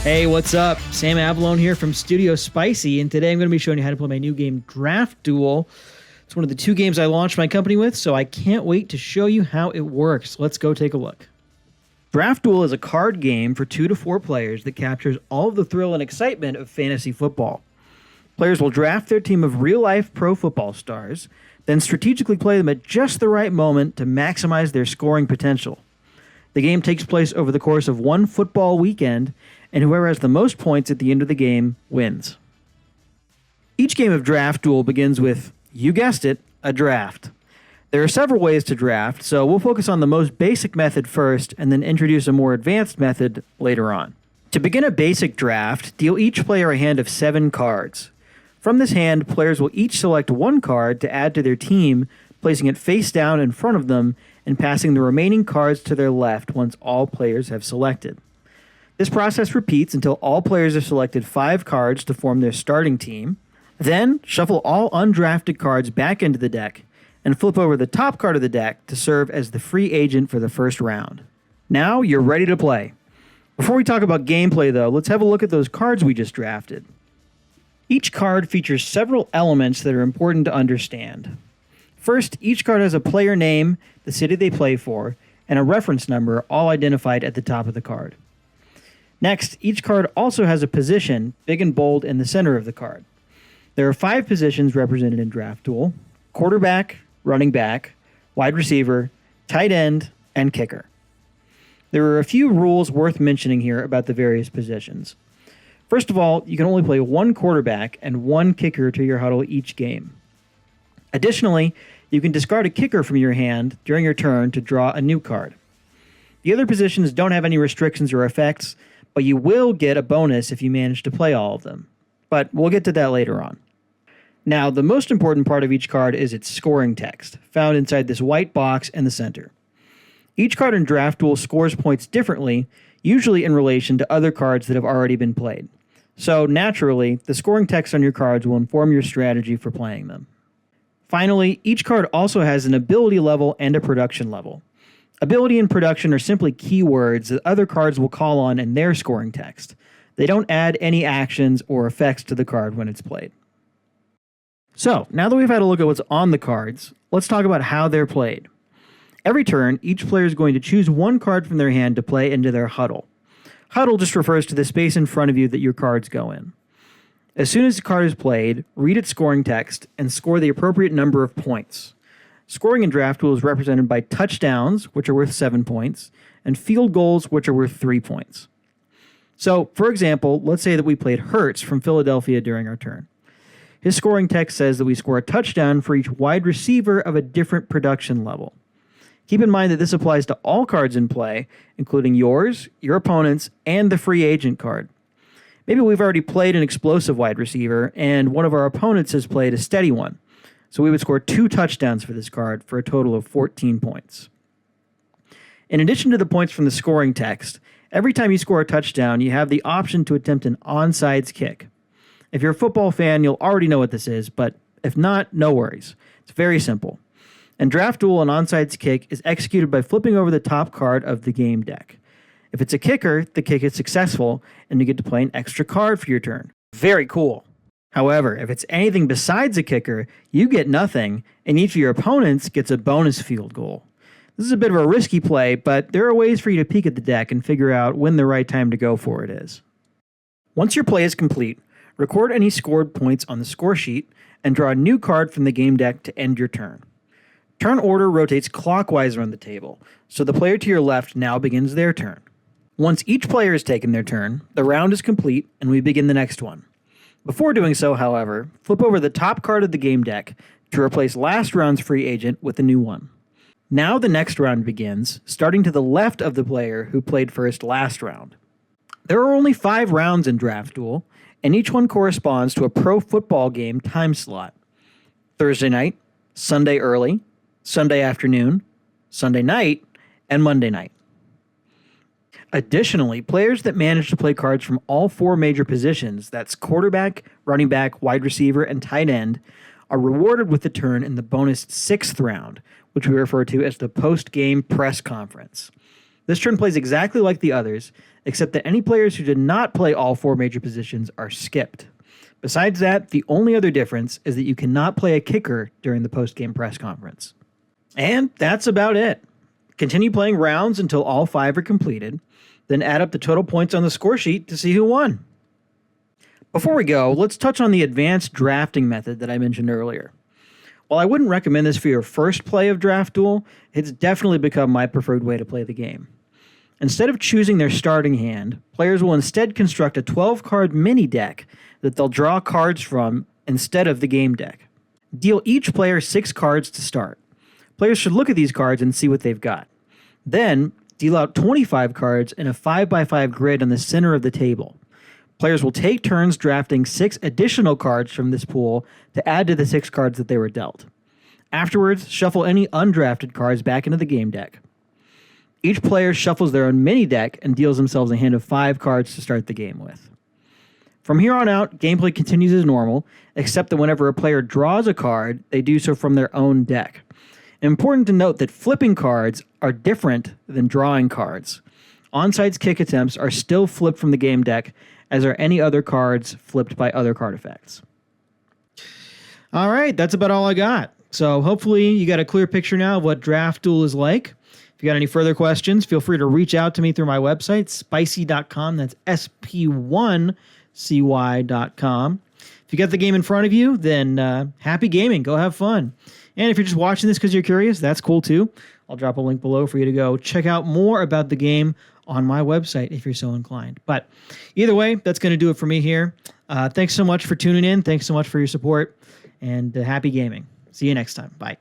Hey, what's up? Sam Avalone here from Studio Spicy, and today I'm going to be showing you how to play my new game, Draft Duel. It's one of the two games I launched my company with, so I can't wait to show you how it works. Let's go take a look. Draft Duel is a card game for 2 to 4 players that captures all of the thrill and excitement of fantasy football. Players will draft their team of real-life pro football stars, then strategically play them at just the right moment to maximize their scoring potential. The game takes place over the course of one football weekend, and whoever has the most points at the end of the game wins. Each game of Draft Duel begins with, you guessed it, a draft. There are several ways to draft, so we'll focus on the most basic method first and then introduce a more advanced method later on. To begin a basic draft, deal each player a hand of 7 cards. From this hand, players will each select one card to add to their team, placing it face down in front of them and passing the remaining cards to their left once all players have selected. This process repeats until all players have selected 5 cards to form their starting team. Then, shuffle all undrafted cards back into the deck and flip over the top card of the deck to serve as the free agent for the first round. Now, you're ready to play. Before we talk about gameplay, though, let's have a look at those cards we just drafted. Each card features several elements that are important to understand. First, each card has a player name, the city they play for, and a reference number, all identified at the top of the card. Next, each card also has a position, big and bold, in the center of the card. There are 5 positions represented in Draft Duel: quarterback, running back, wide receiver, tight end, and kicker. There are a few rules worth mentioning here about the various positions. First of all, you can only play 1 quarterback and 1 kicker to your huddle each game. Additionally, you can discard a kicker from your hand during your turn to draw a new card. The other positions don't have any restrictions or effects, but you will get a bonus if you manage to play all of them. But we'll get to that later on. Now, the most important part of each card is its scoring text, found inside this white box in the center. Each card in Draft Duel scores points differently, usually in relation to other cards that have already been played. So, naturally, the scoring text on your cards will inform your strategy for playing them. Finally, each card also has an ability level and a production level. Ability and production are simply keywords that other cards will call on in their scoring text. They don't add any actions or effects to the card when it's played. So, now that we've had a look at what's on the cards, let's talk about how they're played. Every turn, each player is going to choose one card from their hand to play into their huddle. Huddle just refers to the space in front of you that your cards go in. As soon as the card is played, read its scoring text and score the appropriate number of points. Scoring in Draft Duel is represented by touchdowns, which are worth 7 points, and field goals, which are worth 3 points. So, for example, let's say that we played Hurts from Philadelphia during our turn. His scoring text says that we score a touchdown for each wide receiver of a different production level. Keep in mind that this applies to all cards in play, including yours, your opponent's, and the free agent card. Maybe we've already played an explosive wide receiver, and one of our opponents has played a steady one. So we would score 2 touchdowns for this card for a total of 14 points. In addition to the points from the scoring text, every time you score a touchdown, you have the option to attempt an onside kick. If you're a football fan, you'll already know what this is, but if not, no worries. It's very simple. In Draft Duel, an onside kick is executed by flipping over the top card of the game deck. If it's a kicker, the kick is successful, and you get to play an extra card for your turn. Very cool. However, if it's anything besides a kicker, you get nothing, and each of your opponents gets a bonus field goal. This is a bit of a risky play, but there are ways for you to peek at the deck and figure out when the right time to go for it is. Once your play is complete, record any scored points on the score sheet and draw a new card from the game deck to end your turn. Turn order rotates clockwise around the table, so the player to your left now begins their turn. Once each player has taken their turn, the round is complete and we begin the next one. Before doing so, however, flip over the top card of the game deck to replace last round's free agent with a new one. Now the next round begins, starting to the left of the player who played first last round. There are only 5 rounds in Draft Duel, and each one corresponds to a pro football game time slot. Thursday night, Sunday early, Sunday afternoon, Sunday night, and Monday night. Additionally, players that manage to play cards from all 4 major positions, that's quarterback, running back, wide receiver, and tight end, are rewarded with the turn in the bonus 6th round, which we refer to as the post-game press conference. This turn plays exactly like the others, except that any players who did not play all 4 major positions are skipped. Besides that, the only other difference is that you cannot play a kicker during the post-game press conference. And that's about it. Continue playing rounds until all 5 are completed, then add up the total points on the score sheet to see who won. Before we go, let's touch on the advanced drafting method that I mentioned earlier. While I wouldn't recommend this for your first play of Draft Duel, it's definitely become my preferred way to play the game. Instead of choosing their starting hand, players will instead construct a 12-card mini deck that they'll draw cards from instead of the game deck. Deal each player 6 cards to start. Players should look at these cards and see what they've got. Then, deal out 25 cards in a 5x5 grid on the center of the table. Players will take turns drafting 6 additional cards from this pool to add to the 6 cards that they were dealt. Afterwards, shuffle any undrafted cards back into the game deck. Each player shuffles their own mini deck and deals themselves a hand of 5 cards to start the game with. From here on out, gameplay continues as normal, except that whenever a player draws a card, they do so from their own deck. Important to note that flipping cards are different than drawing cards. Onside's kick attempts are still flipped from the game deck, as are any other cards flipped by other card effects. All right, that's about all I got. So hopefully you got a clear picture now of what Draft Duel is like. If you got any further questions, feel free to reach out to me through my website, spicy.com. That's SP1CY.com. If you got the game in front of you, then happy gaming. Go have fun. And if you're just watching this because you're curious, that's cool too. I'll drop a link below for you to go check out more about the game on my website if you're so inclined. But either way, that's going to do it for me here. Thanks so much for tuning in. Thanks so much for your support. And happy gaming. See you next time. Bye.